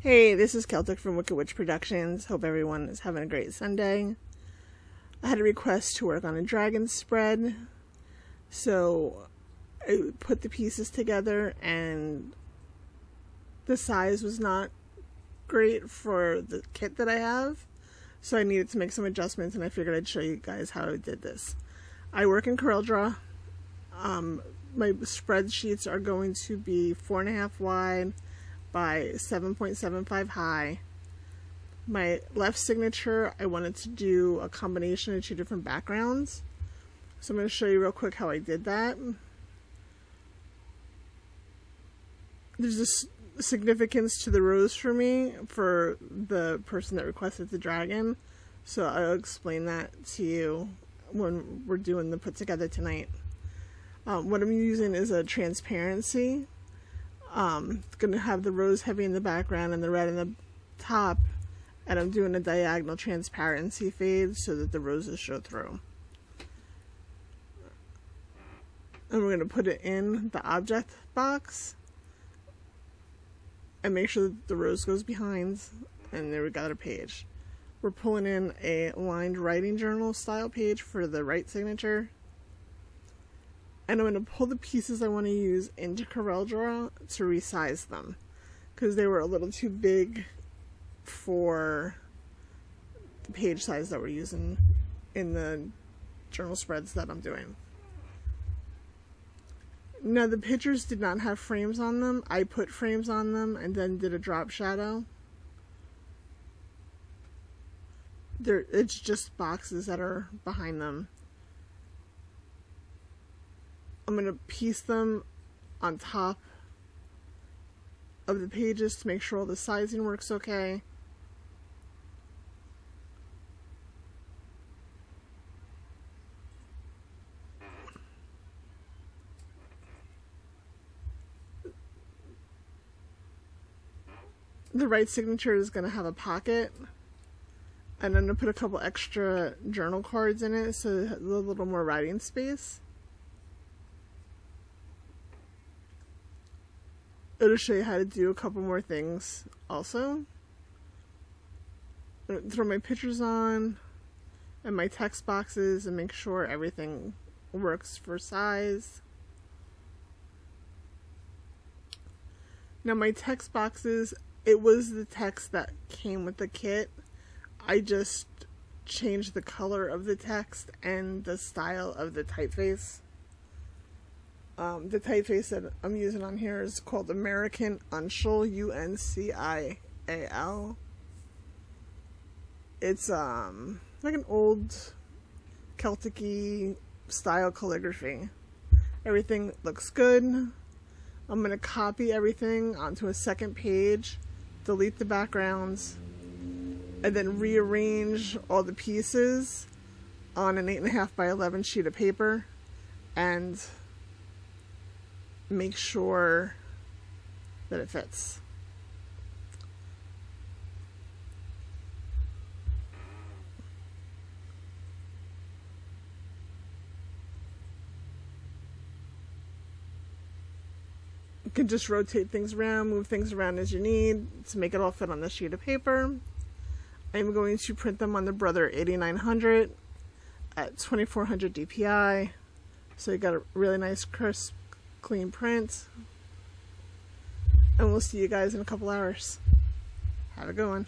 Hey, this is Keltic from Wicked Witch Productions. Hope everyone is having a great Sunday. I had a request to work on a dragon spread, so I put the pieces together and the size was not great for the kit that I have, so I needed to make some adjustments, and I figured I'd show you guys how I did this. I work in CorelDraw. My spreadsheets are going to be 4.5 wide by 7.75 high. My left signature, I wanted to do a combination of two different backgrounds. So I'm going to show you real quick how I did that. There's this significance to the rose for me, for the person that requested the dragon. So I'll explain that to you when we're doing the put together tonight. What I'm using is a transparency. It's going to have the rose heavy in the background and the red in the top, and I'm doing a diagonal transparency fade so that the roses show through. And we're going to put it in the object box and make sure that the rose goes behind, and there we got our page. We're pulling in a lined writing journal style page for the right signature. And I'm going to pull the pieces I want to use into CorelDraw to resize them, because they were a little too big for the page size that we're using in the journal spreads that I'm doing. Now, the pictures did not have frames on them. I put frames on them and then did a drop shadow. It's just boxes that are behind them. I'm going to piece them on top of the pages to make sure all the sizing works okay. The right signature is going to have a pocket, and I'm going to put a couple extra journal cards in it so it has a little more writing space. It'll show you how to do a couple more things also. I'm going to throw my pictures on and my text boxes and make sure everything works for size. Now, my text boxes, it was the text that came with the kit. I just changed the color of the text and the style of the typeface. The typeface that I'm using on here is called American Uncial, U-N-C-I-A-L. It's like an old Celtic-y style calligraphy. Everything looks good. I'm going to copy everything onto a second page, delete the backgrounds, and then rearrange all the pieces on an 8.5 by 11 sheet of paper and make sure that it fits. You can just rotate things around, move things around as you need to make it all fit on the sheet of paper. I'm going to print them on the Brother 8900 at 2400 DPI, so you got a really nice crisp clean print, and we'll see you guys in a couple hours. Have a good one.